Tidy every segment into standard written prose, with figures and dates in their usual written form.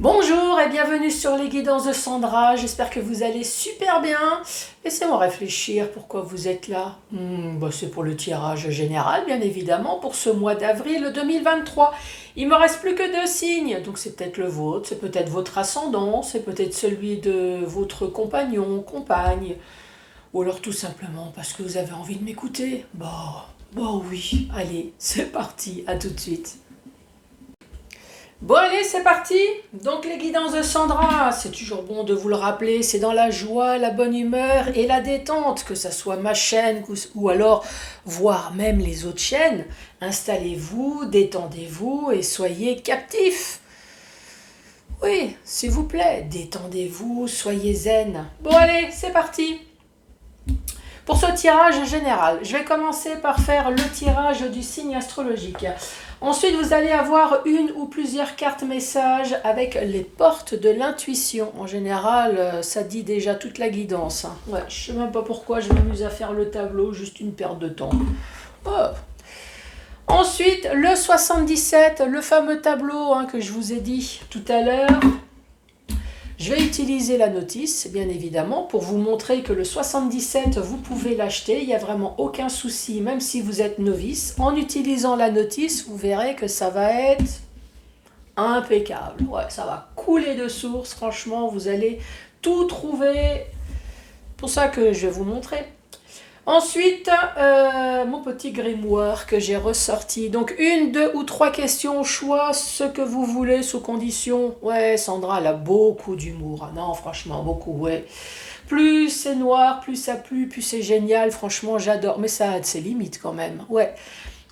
Bonjour et bienvenue sur les guidances de Sandra, j'espère que vous allez super bien. Laissez-moi réfléchir pourquoi vous êtes là. C'est pour le tirage général bien évidemment pour ce mois d'avril 2023. Il me reste plus que 2 signes, donc c'est peut-être le vôtre, c'est peut-être votre ascendant, c'est peut-être celui de votre compagnon, compagne, ou alors tout simplement parce que vous avez envie de m'écouter. Bon oui, allez, c'est parti, à tout de suite. Bon allez, c'est parti. Donc les guidances de Sandra, c'est toujours bon de vous le rappeler, c'est dans la joie, la bonne humeur et la détente, que ça soit ma chaîne ou alors voir même les autres chaînes. Installez-vous, détendez-vous et soyez captifs. Oui, s'il vous plaît, détendez-vous, soyez zen. Bon allez, c'est parti. Pour ce tirage général, je vais commencer par faire le tirage du signe astrologique. Ensuite, vous allez avoir une ou plusieurs cartes messages avec les portes de l'intuition. En général, ça dit déjà toute la guidance. Ouais, je ne sais même pas pourquoi je m'amuse à faire le tableau, juste une perte de temps. Oh. Ensuite, le 77, le fameux tableau que je vous ai dit tout à l'heure. Je vais utiliser la notice, bien évidemment, pour vous montrer que le 77, vous pouvez l'acheter. Il n'y a vraiment aucun souci, même si vous êtes novice. En utilisant la notice, vous verrez que ça va être impeccable. Ouais, ça va couler de source. Franchement, vous allez tout trouver. C'est pour ça que je vais vous montrer. Ensuite, mon petit grimoire que j'ai ressorti. Donc, 1, 2 ou 3 questions au choix, ce que vous voulez, sous condition. Ouais, Sandra, elle a beaucoup d'humour. Ah non, franchement, beaucoup, ouais. Plus c'est noir, plus ça pue, plus c'est génial. Franchement, j'adore. Mais ça a ses limites quand même. Ouais.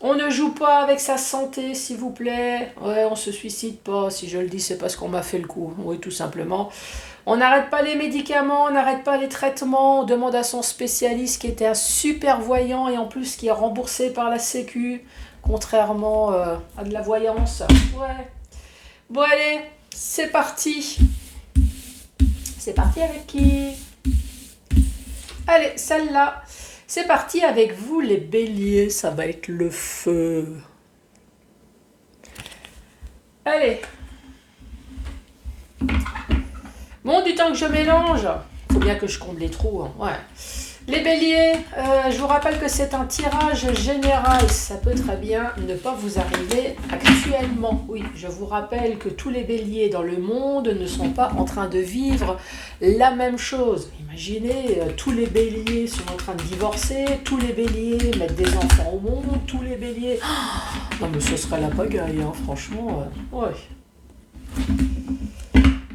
On ne joue pas avec sa santé, s'il vous plaît. Ouais, on se suicide pas. Si je le dis, c'est parce qu'on m'a fait le coup. Oui, tout simplement. On n'arrête pas les médicaments, on n'arrête pas les traitements. On demande à son spécialiste qui était un super voyant et en plus qui est remboursé par la Sécu, contrairement à de la voyance. Ouais. Bon, allez, c'est parti. C'est parti avec qui? Allez, celle-là. C'est parti avec vous, les béliers. Ça va être le feu. Allez. Bon, du temps que je mélange, faut bien que je comble les trous. Ouais. Les béliers, je vous rappelle que c'est un tirage général. Ça peut très bien ne pas vous arriver actuellement. Oui, je vous rappelle que tous les béliers dans le monde ne sont pas en train de vivre la même chose. Imaginez, tous les béliers sont en train de divorcer, tous les béliers mettent des enfants au monde, tous les béliers... Oh, non mais ce serait la pagaille, franchement. Ouais.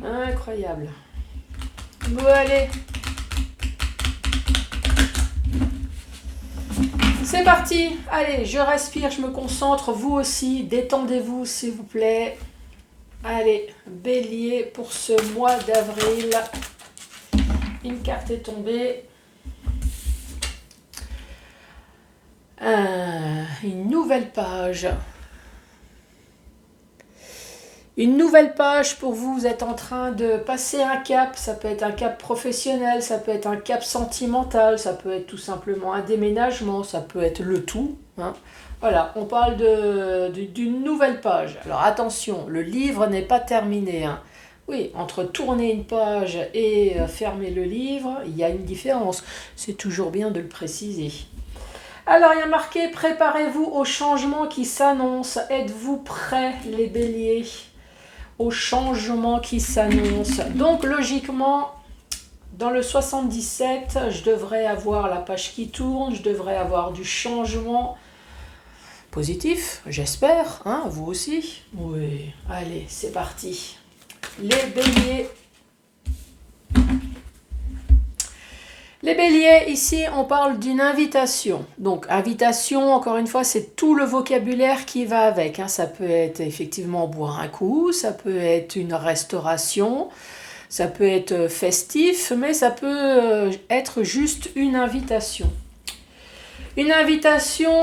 Incroyable. Bon, allez. C'est parti. Allez, je respire, je me concentre. Vous aussi, détendez-vous, s'il vous plaît. Allez, bélier pour ce mois d'avril. Une carte est tombée. Une nouvelle page. Une nouvelle page pour vous, vous êtes en train de passer un cap, ça peut être un cap professionnel, ça peut être un cap sentimental, ça peut être tout simplement un déménagement, ça peut être le tout. Voilà, on parle d'une nouvelle page. Alors attention, le livre n'est pas terminé. Oui, entre tourner une page et fermer le livre, il y a une différence. C'est toujours bien de le préciser. Alors, il y a marqué « Préparez-vous au changement qui s'annonce ». Êtes-vous prêts, les béliers, au changement qui s'annonce? Donc, logiquement, dans le 77, je devrais avoir la page qui tourne, je devrais avoir du changement positif, j'espère. Vous aussi? Oui, allez, c'est parti. Les béliers... Les béliers, ici, on parle d'une invitation. Donc, invitation, encore une fois, c'est tout le vocabulaire qui va avec. Ça peut être effectivement boire un coup, ça peut être une restauration, ça peut être festif, mais ça peut être juste une invitation. Une invitation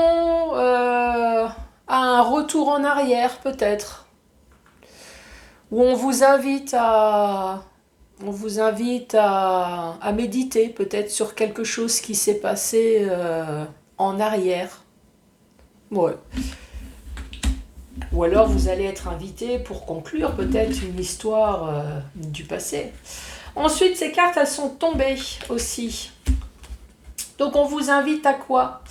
à un retour en arrière, peut-être. Où on vous invite à méditer peut-être sur quelque chose qui s'est passé en arrière. Ouais. Ou alors vous allez être invité pour conclure peut-être une histoire du passé. Ensuite, ces cartes, elles sont tombées aussi. Donc on vous invite à quoi?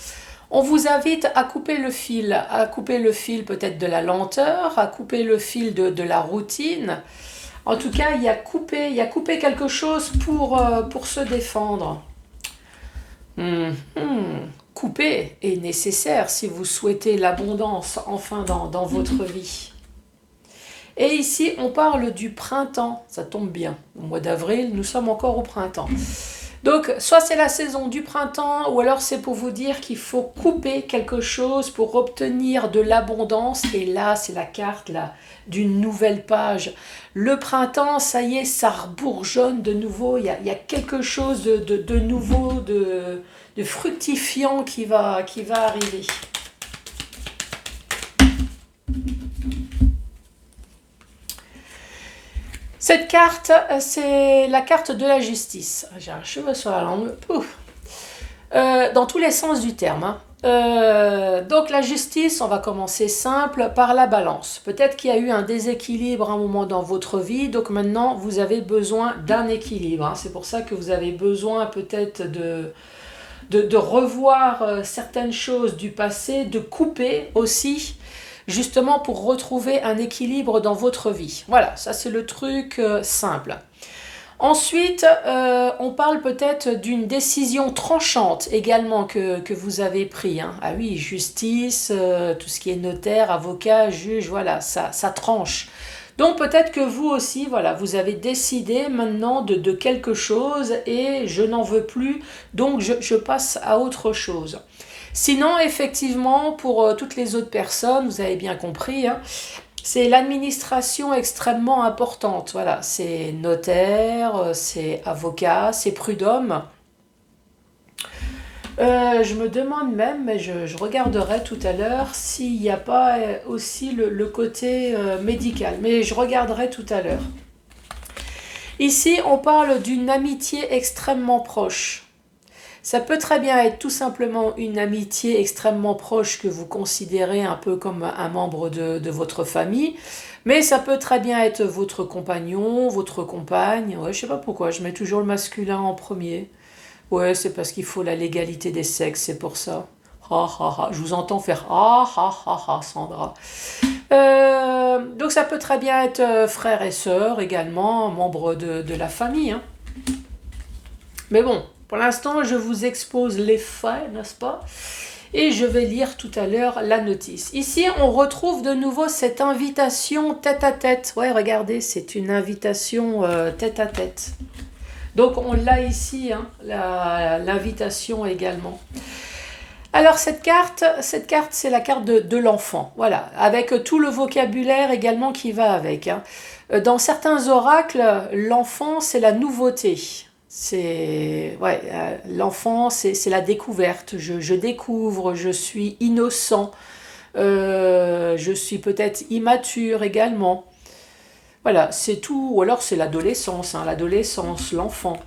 On vous invite à couper le fil peut-être de la lenteur, à couper le fil de la routine. En tout cas, il y a coupé quelque chose pour se défendre. Couper est nécessaire si vous souhaitez l'abondance enfin dans votre vie. Et ici, on parle du printemps. Ça tombe bien. Au mois d'avril, nous sommes encore au printemps. Donc, soit c'est la saison du printemps, ou alors c'est pour vous dire qu'il faut couper quelque chose pour obtenir de l'abondance. Et là, c'est la carte d'une nouvelle page. Le printemps, ça y est, ça rebourgeonne de nouveau. Il y a quelque chose de nouveau, de fructifiant qui va arriver. Cette carte, c'est la carte de la justice. J'ai un cheveu sur la langue. Dans tous les sens du terme. Donc la justice, on va commencer simple par la balance. Peut-être qu'il y a eu un déséquilibre à un moment dans votre vie, donc maintenant vous avez besoin d'un équilibre. C'est pour ça que vous avez besoin peut-être de revoir certaines choses du passé, de couper aussi, justement pour retrouver un équilibre dans votre vie. Voilà, ça c'est le truc simple. Ensuite, on parle peut-être d'une décision tranchante également que vous avez pris. Ah oui, justice, tout ce qui est notaire, avocat, juge, voilà, ça tranche. Donc peut-être que vous aussi, voilà, vous avez décidé maintenant de quelque chose et je n'en veux plus, donc je passe à autre chose. Sinon, effectivement, pour toutes les autres personnes, vous avez bien compris, c'est l'administration extrêmement importante. Voilà, c'est notaire, c'est avocat, c'est prud'homme. Je me demande même, mais je regarderai tout à l'heure, s'il n'y a pas aussi le côté médical. Mais je regarderai tout à l'heure. Ici, on parle d'une amitié extrêmement proche. Ça peut très bien être tout simplement une amitié extrêmement proche que vous considérez un peu comme un membre de votre famille, mais ça peut très bien être votre compagnon, votre compagne. Ouais, je sais pas pourquoi, je mets toujours le masculin en premier. Ouais, c'est parce qu'il faut la légalité des sexes, c'est pour ça. Ha ha ha, je vous entends faire ha ha ha ha, Sandra. Donc ça peut très bien être frère et sœur également, membres de la famille. Mais bon, pour l'instant, je vous expose les faits, n'est-ce pas? Et je vais lire tout à l'heure la notice. Ici, on retrouve de nouveau cette invitation tête-à-tête. Ouais, regardez, c'est une invitation tête-à-tête. Donc, on l'a ici, l'invitation également. Alors, cette carte, c'est la carte de l'enfant. Voilà, avec tout le vocabulaire également qui va avec. Dans certains oracles, l'enfant, c'est la nouveauté. L'enfant, c'est la découverte. Je découvre, je suis innocent, je suis peut-être immature également. Voilà, c'est tout. Ou alors c'est l'adolescence, l'enfant.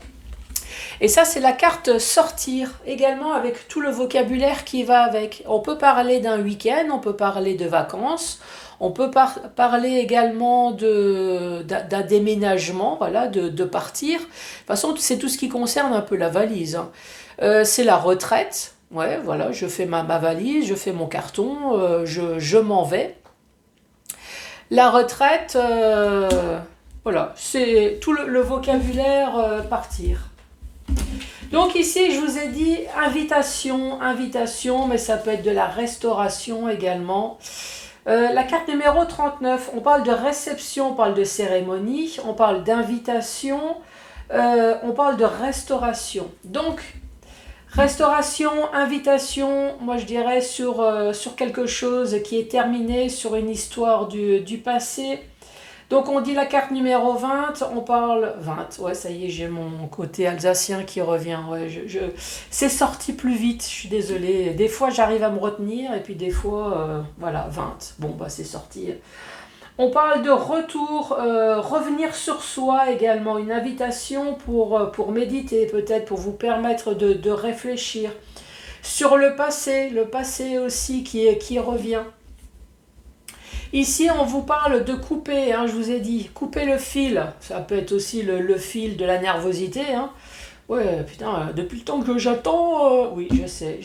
Et ça, c'est la carte sortir également avec tout le vocabulaire qui va avec. On peut parler d'un week-end, on peut parler de vacances. On peut parler également d'un déménagement, voilà, de partir. De toute façon, c'est tout ce qui concerne un peu la valise. C'est la retraite. Ouais, voilà, je fais ma valise, je fais mon carton, je m'en vais. La retraite, voilà, c'est tout le vocabulaire partir. Donc ici, je vous ai dit invitation, mais ça peut être de la restauration également. La carte numéro 39, on parle de réception, on parle de cérémonie, on parle d'invitation, on parle de restauration. Donc, restauration, invitation, moi je dirais sur quelque chose qui est terminé, sur une histoire du passé. Donc on dit la carte numéro 20, on parle 20, ouais ça y est, j'ai mon côté alsacien qui revient, ouais, c'est sorti plus vite, je suis désolée, des fois j'arrive à me retenir et puis des fois, voilà, 20, bon bah c'est sorti. On parle de retour, revenir sur soi également, une invitation pour méditer peut-être, pour vous permettre de réfléchir sur le passé aussi qui revient. Ici, on vous parle de couper, hein, je vous ai dit, couper le fil. Ça peut être aussi le fil de la nervosité. Hein. Ouais, putain, depuis le temps que j'attends, oui, je sais,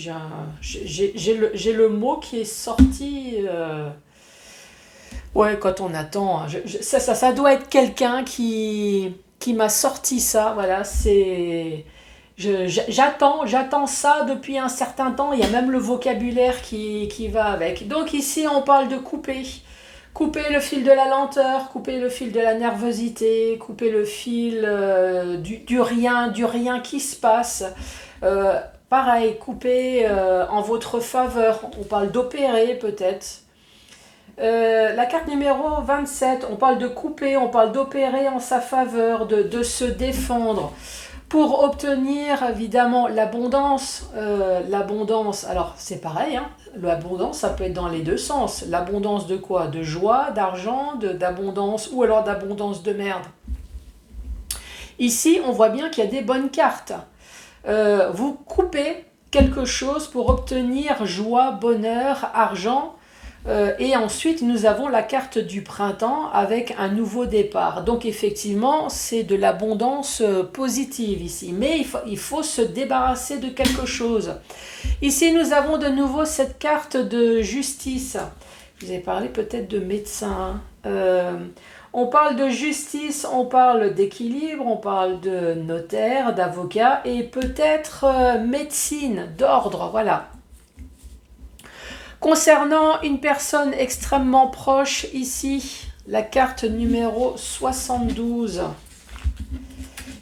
j'ai le mot qui est sorti. Ouais, quand on attend, hein, ça doit être quelqu'un qui m'a sorti ça. Voilà, c'est. J'attends ça depuis un certain temps. Il y a même le vocabulaire qui va avec. Donc ici, on parle de couper. Couper le fil de la lenteur, couper le fil de la nervosité, couper le fil du rien qui se passe. Pareil, couper en votre faveur. On parle d'opérer peut-être. La carte numéro 27, on parle de couper, on parle d'opérer en sa faveur, de se défendre. Pour obtenir évidemment l'abondance, alors c'est pareil, hein, l'abondance ça peut être dans les deux sens. L'abondance de quoi? De joie, d'argent, d'abondance ou alors d'abondance de merde. Ici, on voit bien qu'il y a des bonnes cartes. Vous coupez quelque chose pour obtenir joie, bonheur, argent. Et ensuite, nous avons la carte du printemps avec un nouveau départ. Donc effectivement, c'est de l'abondance positive ici. Mais il faut se débarrasser de quelque chose. Ici, nous avons de nouveau cette carte de justice. Je vous ai parlé peut-être de médecin. On parle de justice, on parle d'équilibre, on parle de notaire, d'avocat et peut-être médecine, d'ordre, voilà. Concernant une personne extrêmement proche, ici, la carte numéro 72.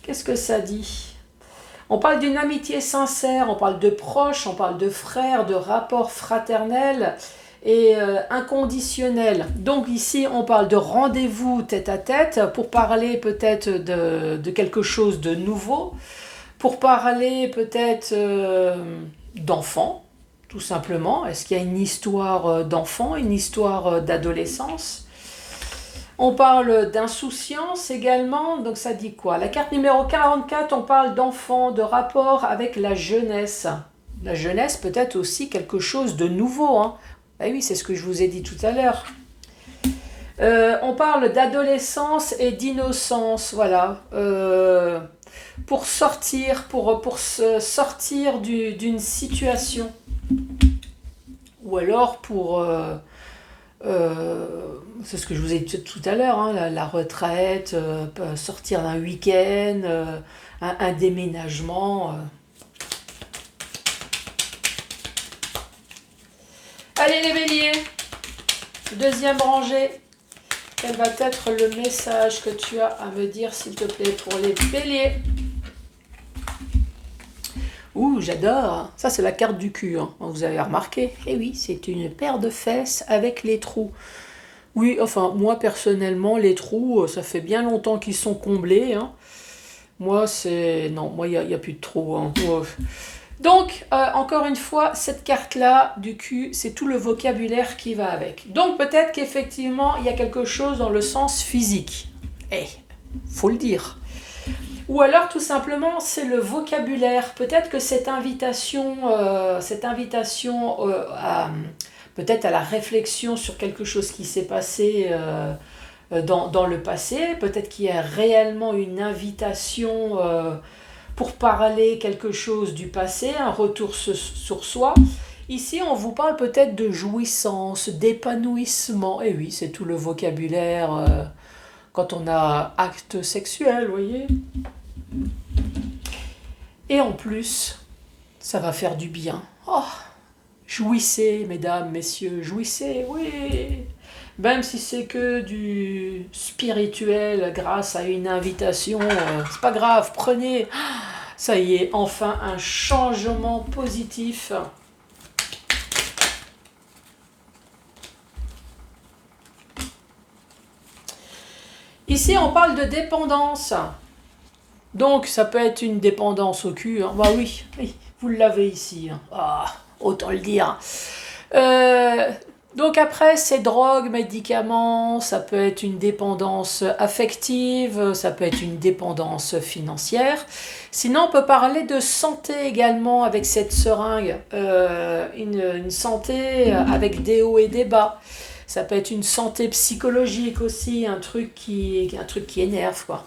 Qu'est-ce que ça dit? On parle d'une amitié sincère, on parle de proches, on parle de frères, de rapports fraternels et inconditionnels. Donc ici, on parle de rendez-vous tête à tête pour parler peut-être de quelque chose de nouveau, pour parler peut-être d'enfants. Tout simplement, est-ce qu'il y a une histoire d'enfant, une histoire d'adolescence? On parle d'insouciance également, donc ça dit quoi? La carte numéro 44, on parle d'enfant, de rapport avec la jeunesse. La jeunesse peut-être aussi quelque chose de nouveau. Hein. Ah oui, c'est ce que je vous ai dit tout à l'heure. On parle d'adolescence et d'innocence, voilà. Pour sortir, pour se sortir d'une situation. Ou alors pour, c'est ce que je vous ai dit tout à l'heure, hein, la retraite, sortir d'un week-end, un déménagement. Allez les béliers, deuxième rangée, quel va être le message que tu as à me dire s'il te plaît pour les béliers? Ouh, j'adore. Ça, c'est la carte du cul. Hein. Vous avez remarqué? Eh oui, c'est une paire de fesses avec les trous. Oui, enfin, moi, personnellement, les trous, ça fait bien longtemps qu'ils sont comblés. Hein. Moi, c'est... Non, moi, il n'y a plus de trous. Hein. Donc, encore une fois, cette carte-là, du cul, c'est tout le vocabulaire qui va avec. Donc, peut-être qu'effectivement, il y a quelque chose dans le sens physique. Eh, faut le dire. Ou alors tout simplement c'est le vocabulaire. Peut-être que cette invitation peut-être à la réflexion sur quelque chose qui s'est passé dans le passé, peut-être qu'il y a réellement une invitation pour parler quelque chose du passé, un retour sur soi. Ici, on vous parle peut-être de jouissance, d'épanouissement. Et oui, c'est tout le vocabulaire quand on a acte sexuel, vous voyez. Et en plus, ça va faire du bien. Oh, jouissez, mesdames, messieurs, jouissez, oui. Même si c'est que du spirituel grâce à une invitation, c'est pas grave, prenez. Ça y est, enfin un changement positif. Ici, on parle de dépendance. Donc, ça peut être une dépendance au cul. Hein. Bah oui, vous l'avez ici. Hein. Ah, autant le dire. Donc après, c'est drogue, médicaments, ça peut être une dépendance affective, ça peut être une dépendance financière. Sinon, on peut parler de santé également avec cette seringue. Une santé avec des hauts et des bas. Ça peut être une santé psychologique aussi, un truc qui énerve, quoi.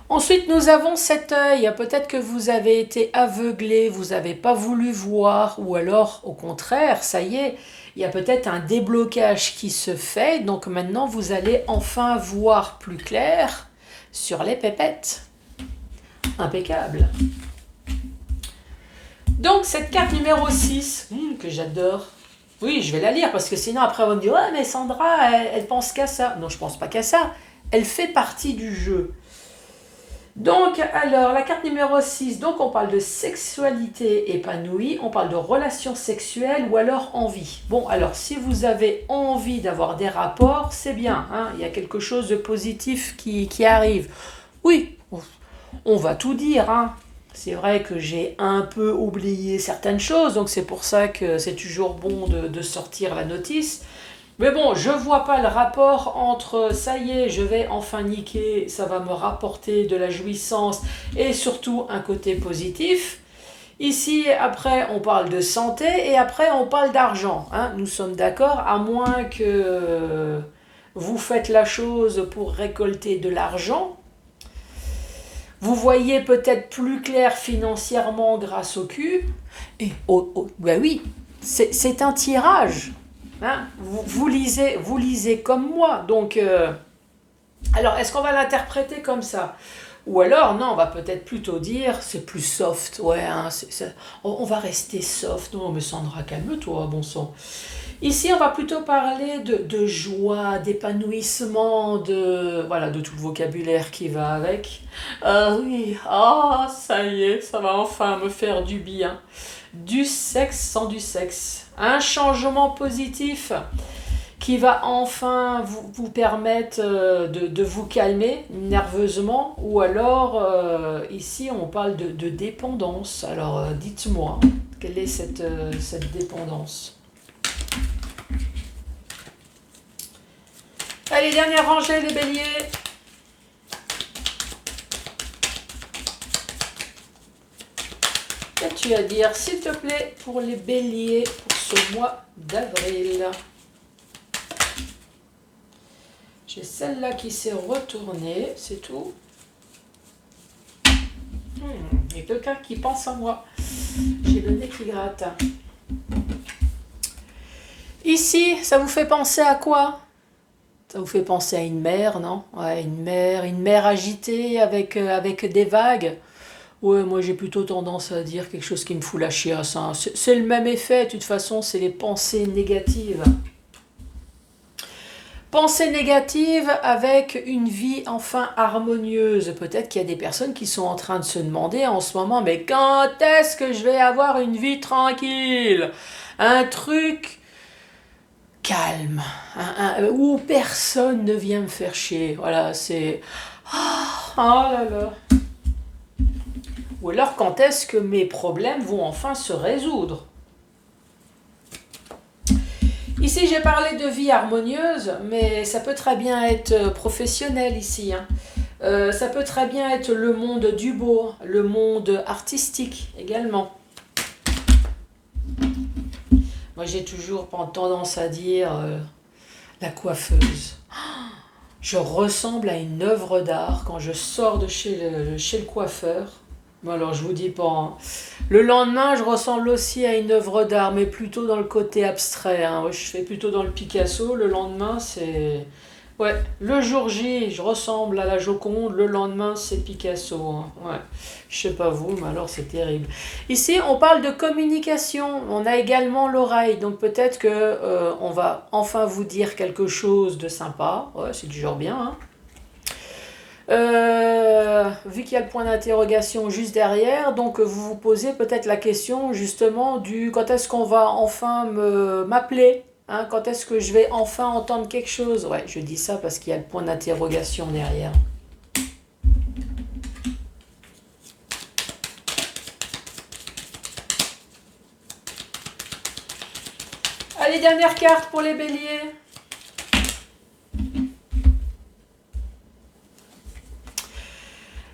Ensuite, nous avons cet œil. Peut-être que vous avez été aveuglé, vous n'avez pas voulu voir, ou alors, au contraire, ça y est, il y a peut-être un déblocage qui se fait. Donc maintenant, vous allez enfin voir plus clair sur les pépettes. Impeccable. Donc, cette carte numéro 6, que j'adore. Oui, je vais la lire, parce que sinon, après, on va me dire, ouais, mais Sandra, elle pense qu'à ça. Non, je pense pas qu'à ça. Elle fait partie du jeu. Donc, alors, la carte numéro 6, donc on parle de sexualité épanouie, on parle de relations sexuelles ou alors envie. Bon, alors, si vous avez envie d'avoir des rapports, c'est bien, hein, il y a quelque chose de positif qui arrive. Oui, on va tout dire, hein. C'est vrai que j'ai un peu oublié certaines choses, donc c'est pour ça que c'est toujours bon de sortir la notice. Mais bon, je vois pas le rapport entre ça y est, je vais enfin niquer, ça va me rapporter de la jouissance et surtout un côté positif. Ici, après, on parle de santé et après, on parle d'argent. Hein. Nous sommes d'accord, à moins que vous faites la chose pour récolter de l'argent. Vous voyez peut-être plus clair financièrement grâce au cul. Et ben oui, c'est un tirage. Hein, vous lisez comme moi. Donc, alors, est-ce qu'on va l'interpréter comme ça? Ou alors, non, on va peut-être plutôt dire, c'est plus soft. Ouais, hein, on va rester soft. Non, mais Sandra, calme-toi, bon sang. Ici, on va plutôt parler de joie, d'épanouissement, voilà, de tout le vocabulaire qui va avec. Oui, ça y est, ça va enfin me faire du bien. Du sexe sans du sexe. Un changement positif qui va enfin vous permettre de vous calmer nerveusement. Ou alors, ici, on parle de dépendance. Alors, dites-moi, quelle est cette dépendance? Allez, dernière rangée, les béliers. Qu'as-tu à dire, s'il te plaît, pour les béliers pour ce mois d'avril? J'ai celle-là qui s'est retournée, c'est tout. Il y a quelqu'un qui pense à moi. J'ai le nez qui gratte. Ici, ça vous fait penser à quoi? Ça vous fait penser à une mer, non? Ouais, une mer agitée avec des vagues. Ouais, moi j'ai plutôt tendance à dire quelque chose qui me fout la chiasse. Hein. C'est le même effet, de toute façon, c'est les pensées négatives. Pensée négative avec une vie enfin harmonieuse. Peut-être qu'il y a des personnes qui sont en train de se demander en ce moment, mais quand est-ce que je vais avoir une vie tranquille? Un truc calme, où personne ne vient me faire chier. Voilà, c'est... Oh là là. Ou alors quand est-ce que mes problèmes vont enfin se résoudre? Ici, j'ai parlé de vie harmonieuse, mais ça peut très bien être professionnel ici. Hein. Ça peut très bien être le monde du beau, le monde artistique également. Moi, j'ai toujours tendance à dire la coiffeuse. Je ressemble à une œuvre d'art quand je sors de chez le coiffeur. Bon, alors, je vous dis pas. Hein. Le lendemain, je ressemble aussi à une œuvre d'art, mais plutôt dans le côté abstrait. Hein. Je fais plutôt dans le Picasso. Le lendemain, c'est... Ouais, le jour J, je ressemble à la Joconde. Le lendemain, c'est Picasso. Hein. Ouais, je sais pas vous, mais alors c'est terrible. Ici, on parle de communication. On a également l'oreille. Donc peut-être que on va enfin vous dire quelque chose de sympa. Ouais, c'est toujours bien. Hein. Vu qu'il y a le point d'interrogation juste derrière, donc vous vous posez peut-être la question justement du quand est-ce qu'on va enfin m'appeler, hein, quand est-ce que je vais enfin entendre quelque chose. Ouais, je dis ça parce qu'il y a le point d'interrogation derrière. Allez, dernière carte pour les béliers.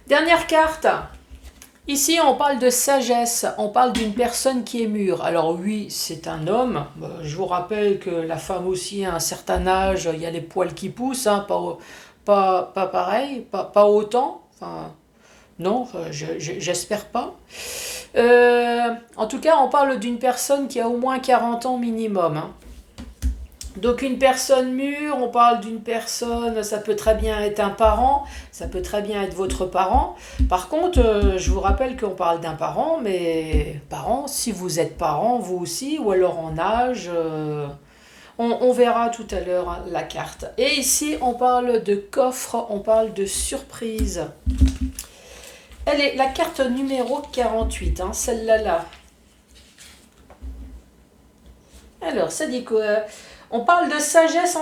Dernière carte. Ici, on parle de sagesse, on parle d'une personne qui est mûre. Alors oui, c'est un homme. Je vous rappelle que la femme aussi, à un certain âge, il y a les poils qui poussent, hein, pas pareil, pas autant. Enfin, non, j'espère pas. En tout cas, on parle d'une personne qui a au moins 40 ans minimum, hein. Donc une personne mûre, on parle d'une personne, ça peut très bien être un parent, ça peut très bien être votre parent. Par contre, je vous rappelle qu'on parle d'un parent, mais parent, si vous êtes parent, vous aussi, ou alors en âge, on verra tout à l'heure, hein, la carte. Et ici, on parle de coffre, on parle de surprise. Elle est la carte numéro 48, hein, celle-là là. Alors, ça dit quoi? On parle de sagesse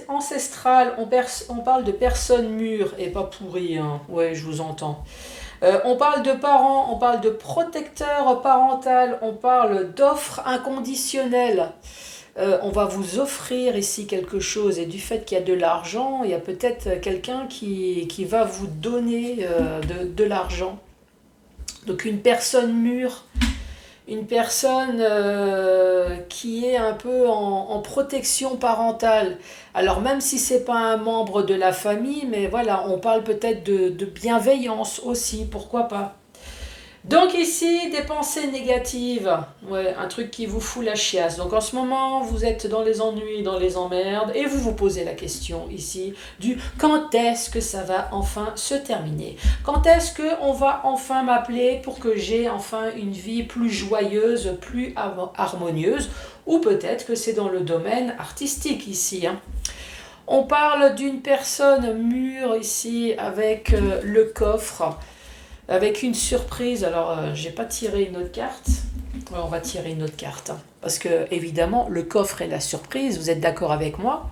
ancestrale, on parle de personnes mûres et pas pourries, hein. Ouais, je vous entends. On parle de parents, on parle de protecteur parental, on parle d'offres inconditionnelles. On va vous offrir ici quelque chose, et du fait qu'il y a de l'argent, il y a peut-être quelqu'un qui va vous donner de l'argent. Donc une personne mûre, une personne qui est un peu en protection parentale. Alors même si c'est pas un membre de la famille, mais voilà, on parle peut-être de bienveillance aussi, pourquoi pas. Donc ici, des pensées négatives, ouais, un truc qui vous fout la chiasse. Donc en ce moment, vous êtes dans les ennuis, dans les emmerdes, et vous vous posez la question ici du quand est-ce que ça va enfin se terminer? Quand est-ce qu'on va enfin m'appeler pour que j'ai enfin une vie plus joyeuse, plus harmonieuse? Ou peut-être que c'est dans le domaine artistique ici, hein. On parle d'une personne mûre ici avec le coffre, avec une surprise. Alors, j'ai pas tiré une autre carte. Ouais, on va tirer une autre carte, hein. Parce que, évidemment, le coffre est la surprise. Vous êtes d'accord avec moi?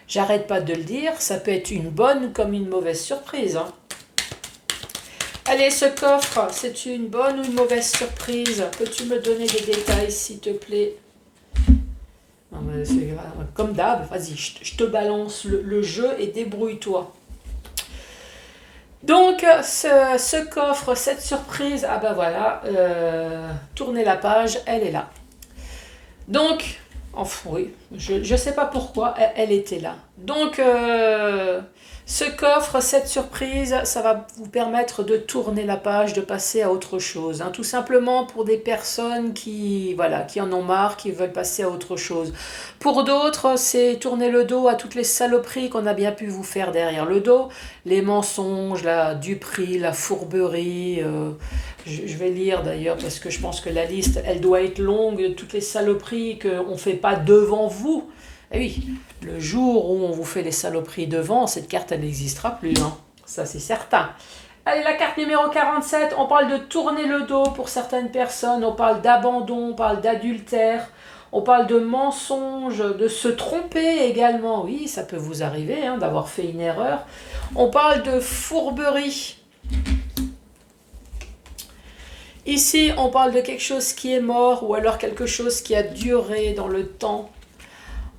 J'arrête pas de le dire. Ça peut être une bonne comme une mauvaise surprise, hein. Allez, ce coffre, c'est une bonne ou une mauvaise surprise? Peux-tu me donner des détails, s'il te plaît? Non, mais comme d'hab, vas-y, je te balance le jeu et débrouille-toi. Donc, ce coffre, cette surprise, ah ben voilà, tournez la page, elle est là. Donc, enfin, oui, je ne sais pas pourquoi, elle était là. Donc, ce coffre, cette surprise, ça va vous permettre de tourner la page, de passer à autre chose, hein. Tout simplement pour des personnes qui, voilà, qui en ont marre, qui veulent passer à autre chose. Pour d'autres, c'est tourner le dos à toutes les saloperies qu'on a bien pu vous faire derrière le dos, les mensonges, la duperie, la fourberie. Je vais lire d'ailleurs parce que je pense que la liste, elle doit être longue, de toutes les saloperies qu'on ne fait pas devant vous. Eh oui, le jour où on vous fait les saloperies devant, cette carte, elle n'existera plus, hein. Ça, c'est certain. Allez, la carte numéro 47, on parle de tourner le dos pour certaines personnes, on parle d'abandon, on parle d'adultère, on parle de mensonge, de se tromper également. Oui, ça peut vous arriver, hein, d'avoir fait une erreur. On parle de fourberie. Ici, on parle de quelque chose qui est mort ou alors quelque chose qui a duré dans le temps.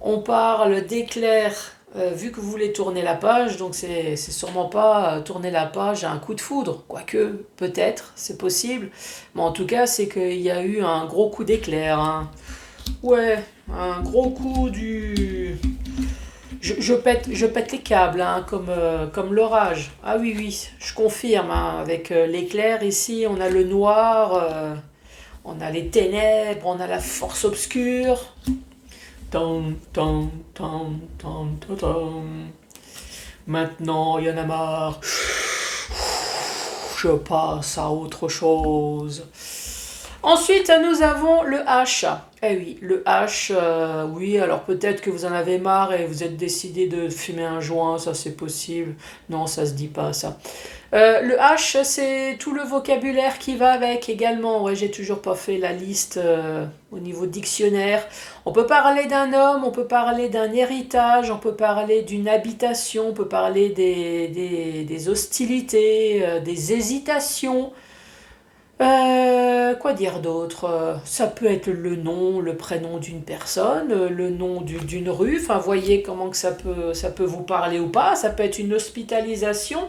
On parle d'éclair, vu que vous voulez tourner la page, donc c'est sûrement pas tourner la page à un coup de foudre, quoique peut-être, c'est possible, mais en tout cas c'est qu'il y a eu un gros coup d'éclair, hein. Ouais, un gros coup du... Je pète les câbles, hein, comme l'orage. Ah oui, oui, je confirme, hein, avec l'éclair ici, on a le noir, on a les ténèbres, on a la force obscure. Tam, tam, tam, tam, tam, tam. Maintenant, il y en a marre. Je passe à autre chose. Ensuite, nous avons le H. Eh oui, le H, oui, alors peut-être que vous en avez marre et vous êtes décidé de fumer un joint, ça c'est possible. Non, ça se dit pas, ça. Le H, c'est tout le vocabulaire qui va avec également. Ouais, j'ai toujours pas fait la liste au niveau dictionnaire. On peut parler d'un homme, on peut parler d'un héritage, on peut parler d'une habitation, on peut parler des hostilités, des hésitations. Quoi dire d'autre? Ça peut être le nom, le prénom d'une personne, le nom d'une rue. Enfin, voyez comment que ça peut vous parler ou pas. Ça peut être une hospitalisation.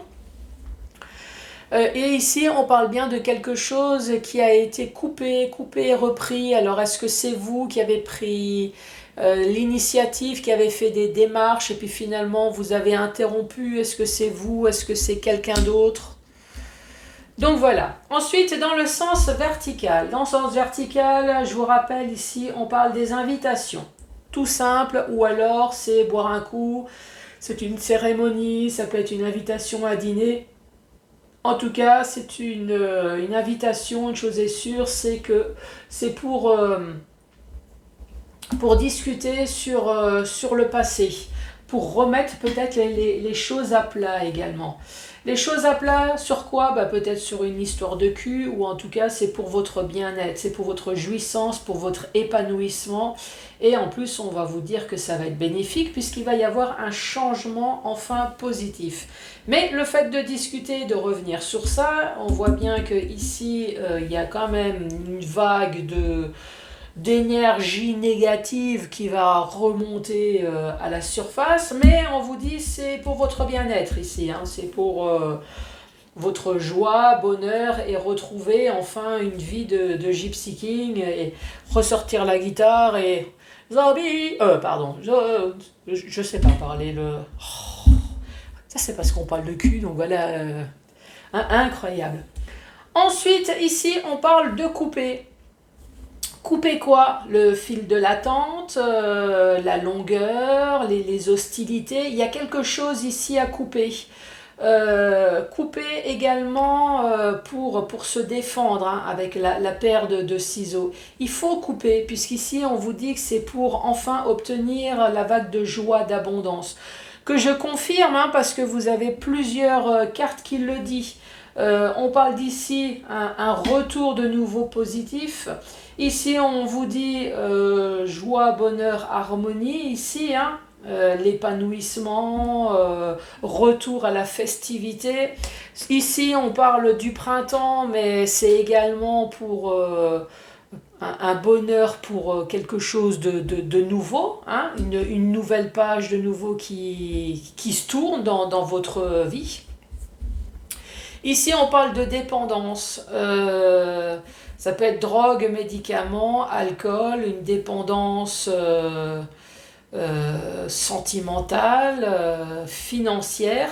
Et ici, on parle bien de quelque chose qui a été coupé et repris. Alors, est-ce que c'est vous qui avez pris l'initiative, qui avez fait des démarches et puis finalement vous avez interrompu? Est-ce que c'est vous? Est-ce que c'est quelqu'un d'autre? Donc voilà. Ensuite, dans le sens vertical. Dans le sens vertical, je vous rappelle ici, on parle des invitations. Tout simple, ou alors c'est boire un coup, c'est une cérémonie, ça peut être une invitation à dîner. En tout cas, c'est une invitation, une chose est sûre, c'est que c'est pour discuter sur le passé, pour remettre peut-être les choses à plat également. Les choses à plat, sur quoi? Peut-être sur une histoire de cul, ou en tout cas c'est pour votre bien-être, c'est pour votre jouissance, pour votre épanouissement. Et en plus, on va vous dire que ça va être bénéfique puisqu'il va y avoir un changement enfin positif. Mais le fait de discuter, de revenir sur ça, on voit bien qu'ici, il y a quand même une vague d'énergie négative qui va remonter à la surface, mais on vous dit c'est pour votre bien-être ici, hein, c'est pour votre joie, bonheur et retrouver enfin une vie de Gypsy King et ressortir la guitare et zombie, pardon, je sais pas parler le... Oh, ça c'est parce qu'on parle de cul, donc voilà, incroyable. Ensuite, ici, on parle de couper. Couper quoi? Le fil de l'attente, la longueur, les hostilités. Il y a quelque chose ici à couper. Couper également pour se défendre hein, avec la paire de ciseaux. Il faut couper, puisqu'ici on vous dit que c'est pour enfin obtenir la vague de joie, d'abondance. Que je confirme, hein, parce que vous avez plusieurs cartes qui le disent. On parle d'ici un retour de nouveau positif. Ici, on vous dit joie, bonheur, harmonie. Ici, hein, l'épanouissement, retour à la festivité. Ici, on parle du printemps, mais c'est également pour un bonheur pour quelque chose de nouveau, hein, une nouvelle page de nouveau qui se tourne dans votre vie. Ici, on parle de dépendance. Ça peut être drogue, médicaments, alcool, une dépendance sentimentale, financière.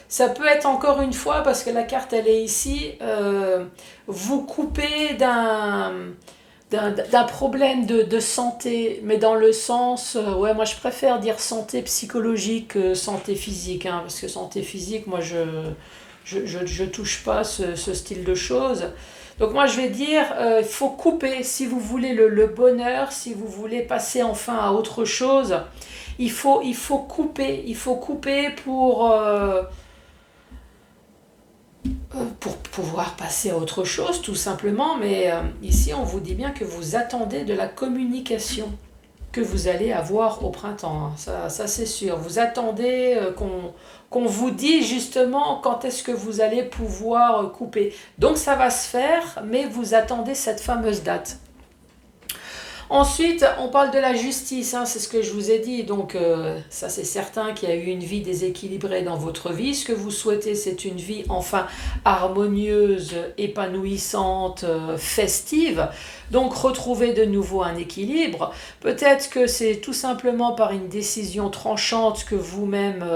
Ça peut être encore une fois, parce que la carte elle est ici, vous couper d'un problème de santé, mais dans le sens, ouais, moi je préfère dire santé psychologique que santé physique, hein, parce que santé physique, moi je touche pas ce style de choses. Donc moi je vais dire, il faut couper si vous voulez le bonheur, si vous voulez passer enfin à autre chose. Il faut couper pour pouvoir passer à autre chose tout simplement. Mais ici on vous dit bien que vous attendez de la communication que vous allez avoir au printemps. Ça c'est sûr. Vous attendez qu'on vous dise justement quand est-ce que vous allez pouvoir couper. Donc ça va se faire, mais vous attendez cette fameuse date. Ensuite, on parle de la justice, hein, c'est ce que je vous ai dit. Donc ça c'est certain qu'il y a eu une vie déséquilibrée dans votre vie. Ce que vous souhaitez, c'est une vie enfin harmonieuse, épanouissante, festive. Donc retrouver de nouveau un équilibre. Peut-être que c'est tout simplement par une décision tranchante que vous-même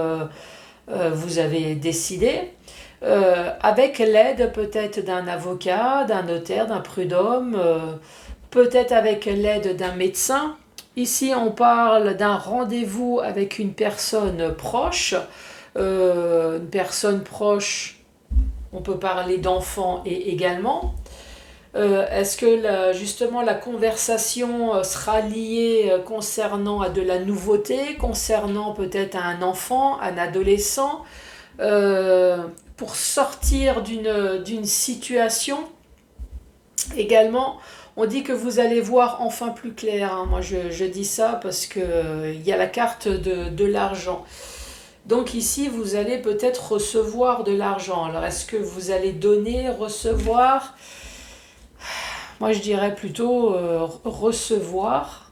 vous avez décidé. Avec l'aide peut-être d'un avocat, d'un notaire, d'un prud'homme, peut-être avec l'aide d'un médecin. Ici, on parle d'un rendez-vous avec une personne proche. Une personne proche, on peut parler d'enfant et également. Est-ce que justement la conversation sera liée concernant à de la nouveauté, concernant peut-être un enfant, un adolescent, pour sortir d'une situation? Également, on dit que vous allez voir enfin plus clair, hein. Moi je dis ça parce que y a la carte de l'argent. Donc ici, vous allez peut-être recevoir de l'argent. Alors est-ce que vous allez donner, recevoir? Moi je dirais plutôt recevoir.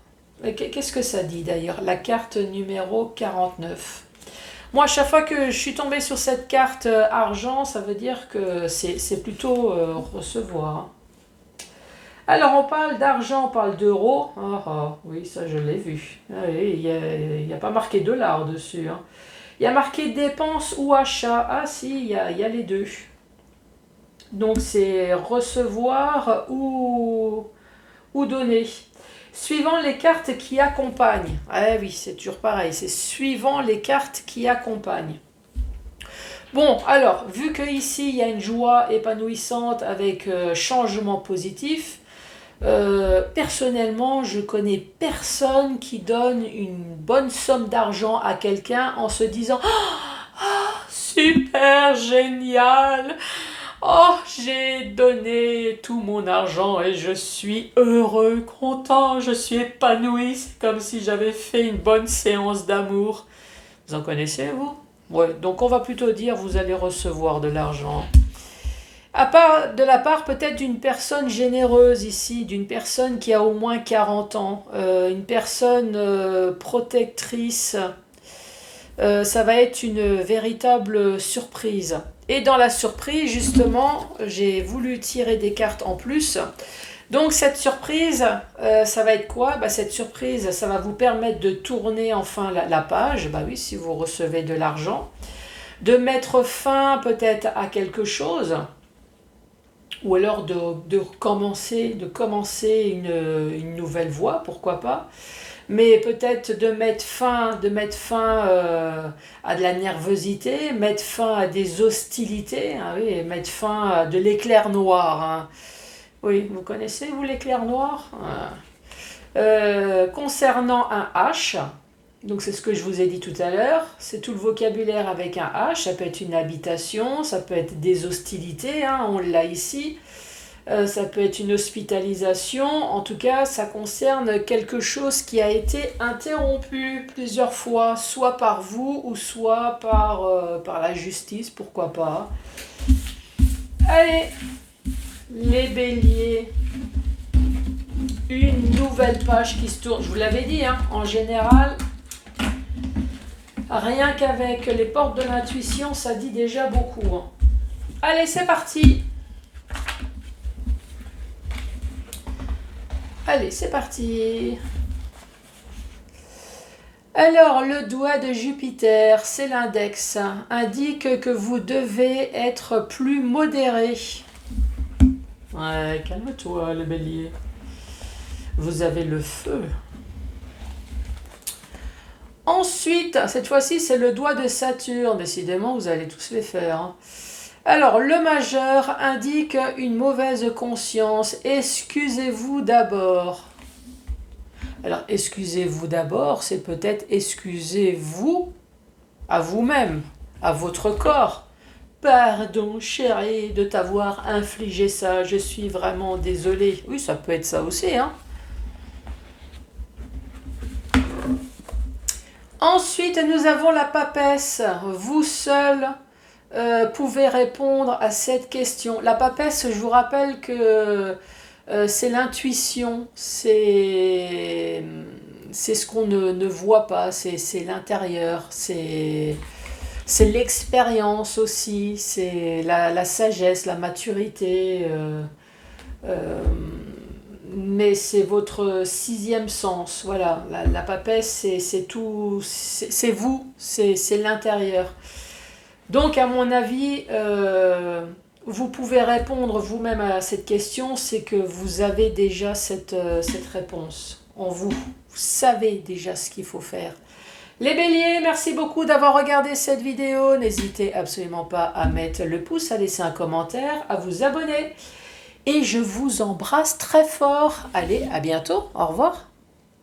Qu'est-ce que ça dit d'ailleurs? La carte numéro 49. Moi, à chaque fois que je suis tombée sur cette carte argent, ça veut dire que c'est plutôt recevoir. Alors, on parle d'argent, on parle d'euros. Ah, ah, oui, ça, je l'ai vu. Ah, oui, il n'y a pas marqué dollars dessus. Hein. Il y a marqué dépenses ou achats. Ah, si, il y a les deux. Donc, c'est recevoir ou donner. Suivant les cartes qui accompagnent. Ah oui, c'est toujours pareil. C'est suivant les cartes qui accompagnent. Bon, alors, vu que ici il y a une joie épanouissante avec changement positif, personnellement, je connais personne qui donne une bonne somme d'argent à quelqu'un en se disant super génial! Oh, j'ai donné tout mon argent et je suis heureux, content, je suis épanoui. C'est comme si j'avais fait une bonne séance d'amour. Vous en connaissez, vous? Ouais, donc on va plutôt dire vous allez recevoir de l'argent. À part, de la part peut-être d'une personne généreuse ici, d'une personne qui a au moins 40 ans, une personne protectrice. Ça va être une véritable surprise. Et dans la surprise, justement, j'ai voulu tirer des cartes en plus. Donc cette surprise, ça va être quoi? Cette surprise, ça va vous permettre de tourner enfin la page. Oui, si vous recevez de l'argent. De mettre fin peut-être à quelque chose. Ou alors de commencer une nouvelle voie, pourquoi pas. Mais peut-être de mettre fin à de la nervosité, mettre fin à des hostilités, hein, oui, mettre fin à de l'éclair noir. Hein. Oui, vous connaissez, vous, l'éclair noir? Concernant un H, donc c'est ce que je vous ai dit tout à l'heure, c'est tout le vocabulaire avec un H, ça peut être une habitation, ça peut être des hostilités, hein, on l'a ici. Ça peut être une hospitalisation, en tout cas ça concerne quelque chose qui a été interrompu plusieurs fois, soit par vous ou soit par la justice, pourquoi pas. Allez, les béliers, une nouvelle page qui se tourne, je vous l'avais dit, hein, en général, rien qu'avec les portes de l'intuition, ça dit déjà beaucoup. Hein. Allez, c'est parti. Allez, c'est parti. Alors, le doigt de Jupiter, c'est l'index, indique que vous devez être plus modéré. Ouais, calme-toi, le bélier. Vous avez le feu. Ensuite, cette fois-ci, c'est le doigt de Saturne. Décidément, vous allez tous les faire. Hein. Alors, le majeur indique une mauvaise conscience. Excusez-vous d'abord. Alors, excusez-vous d'abord, c'est peut-être excusez-vous à vous-même, à votre corps. Pardon, chérie, de t'avoir infligé ça. Je suis vraiment désolée. Oui, ça peut être ça aussi, hein. Ensuite, nous avons la papesse. Vous seul pouvez répondre à cette question. La papesse, je vous rappelle que c'est l'intuition, c'est ce qu'on ne voit pas, c'est l'intérieur, c'est l'expérience aussi, c'est la sagesse, la maturité. Mais c'est votre sixième sens, voilà. La papesse, c'est tout, c'est vous, c'est l'intérieur. Donc, à mon avis, vous pouvez répondre vous-même à cette question, c'est que vous avez déjà cette réponse en vous. Vous savez déjà ce qu'il faut faire. Les béliers, merci beaucoup d'avoir regardé cette vidéo. N'hésitez absolument pas à mettre le pouce, à laisser un commentaire, à vous abonner. Et je vous embrasse très fort. Allez, à bientôt. Au revoir.